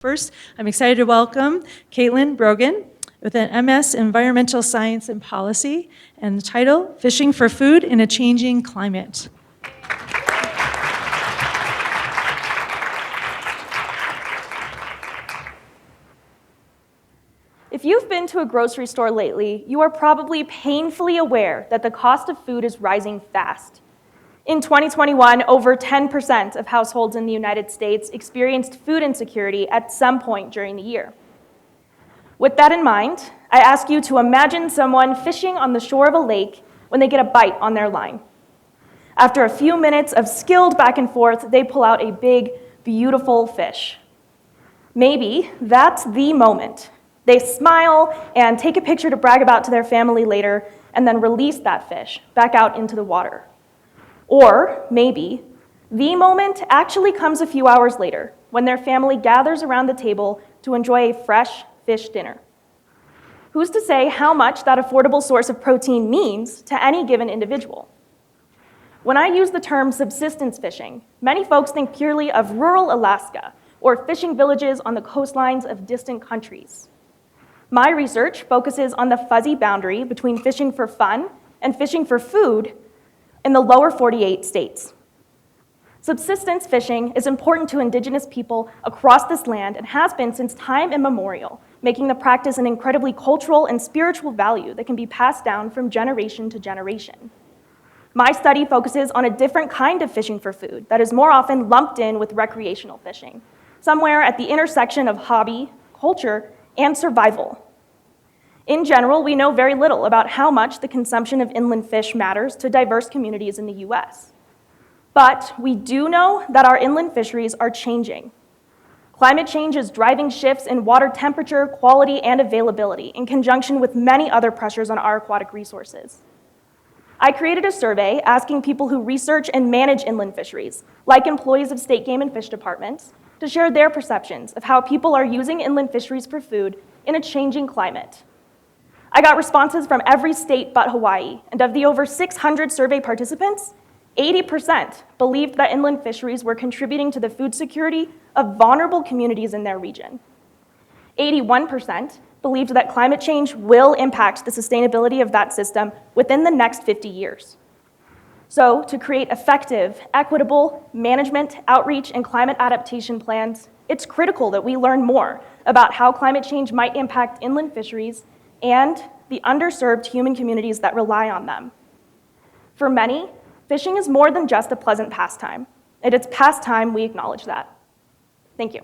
First, I'm excited to welcome Caitlin Brogran with an MS in Environmental Science and Policy and the title, Fishing for Food in a Changing Climate. If you've been to a grocery store lately, you are probably painfully aware that the cost of food is rising fast. In 2021, over 10% of households in the United States experienced food insecurity at some point during the year. With that in mind, I ask you to imagine someone fishing on the shore of a lake when they get a bite on their line. After a few minutes of skilled back and forth, they pull out a big, beautiful fish. Maybe that's the moment. They smile and take a picture to brag about to their family later, and then release that fish back out into the water. Or maybe the moment actually comes a few hours later when their family gathers around the table to enjoy a fresh fish dinner. Who's to say how much that affordable source of protein means to any given individual? When I use the term subsistence fishing, many folks think purely of rural Alaska or fishing villages on the coastlines of distant countries. My research focuses on the fuzzy boundary between fishing for fun and fishing for food in the lower 48 states. Subsistence fishing is important to Indigenous people across this land and has been since time immemorial, making the practice an incredibly cultural and spiritual value that can be passed down from generation to generation. My study focuses on a different kind of fishing for food that is more often lumped in with recreational fishing, somewhere at the intersection of hobby, culture, and survival. In general, we know very little about how much the consumption of inland fish matters to diverse communities in the US. But we do know that our inland fisheries are changing. Climate change is driving shifts in water temperature, quality, and availability in conjunction with many other pressures on our aquatic resources. I created a survey asking people who research and manage inland fisheries, like employees of state game and fish departments, to share their perceptions of how people are using inland fisheries for food in a changing climate. I got responses from every state but Hawaii, and of the over 600 survey participants, 80% believed that inland fisheries were contributing to the food security of vulnerable communities in their region. 81% believed that climate change will impact the sustainability of that system within the next 50 years. So, to create effective, equitable management, outreach, and climate adaptation plans, it's critical that we learn more about how climate change might impact inland fisheries and the underserved human communities that rely on them. For many, fishing is more than just a pleasant pastime. At its pastime, we acknowledge that. Thank you.